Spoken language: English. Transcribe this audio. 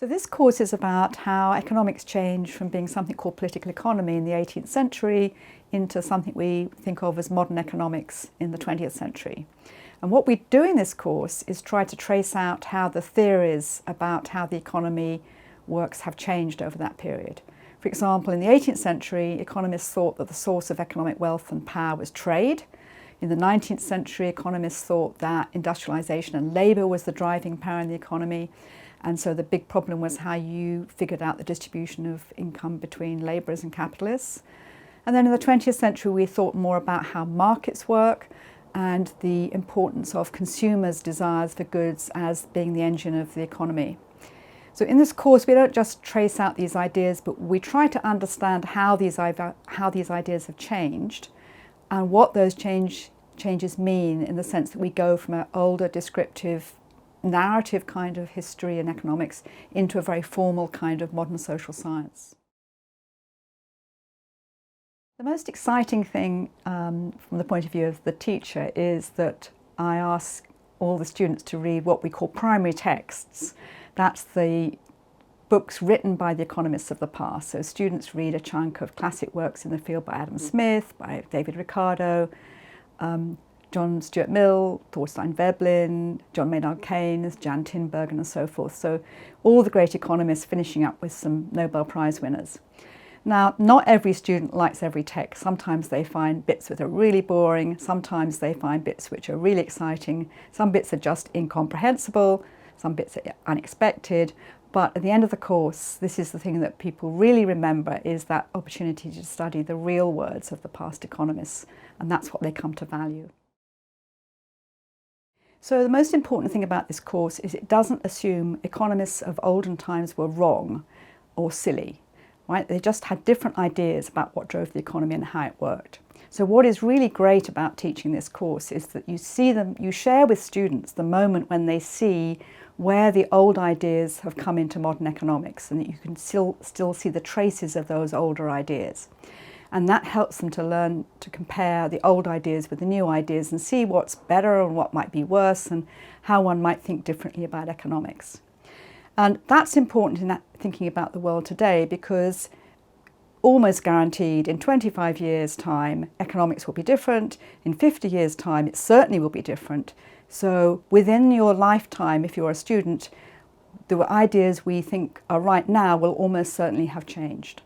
So this course is about how economics changed from being something called political economy in the 18th century into something we think of as modern economics in the 20th century. And what we do in this course is try to trace out how the theories about how the economy works have changed over that period. For example, in the 18th century, economists thought that the source of economic wealth and power was trade. In the 19th century, economists thought that industrialization and labour was the driving power in the economy. And so the big problem was how you figured out the distribution of income between labourers and capitalists. And then in the 20th century, we thought more about how markets work and the importance of consumers' desires for goods as being the engine of the economy. So in this course, we don't just trace out these ideas, but we try to understand how these ideas have changed and what those changes mean, in the sense that we go from an older descriptive narrative kind of history and economics into a very formal kind of modern social science. The most exciting thing from the point of view of the teacher is that I ask all the students to read what we call primary texts. That's the books written by the economists of the past. So students read a chunk of classic works in the field by Adam Smith, by David Ricardo, John Stuart Mill, Thorstein Veblen, John Maynard Keynes, Jan Tinbergen and so forth. So all the great economists, finishing up with some Nobel Prize winners. Now, not every student likes every text. Sometimes they find bits that are really boring, sometimes they find bits which are really exciting, some bits are just incomprehensible, some bits are unexpected. But at the end of the course, this is the thing that people really remember, is that opportunity to study the real words of the past economists, and that's what they come to value. So the most important thing about this course is it doesn't assume economists of olden times were wrong or silly, right? They just had different ideas about what drove the economy and how it worked. So what is really great about teaching this course is that you share with students the moment when they see where the old ideas have come into modern economics, and that you can still see the traces of those older ideas. And that helps them to learn to compare the old ideas with the new ideas and see what's better and what might be worse and how one might think differently about economics. And that's important in thinking about the world today, because almost guaranteed in 25 years' time, economics will be different. In 50 years' time, it certainly will be different. So within your lifetime, if you're a student, the ideas we think are right now will almost certainly have changed.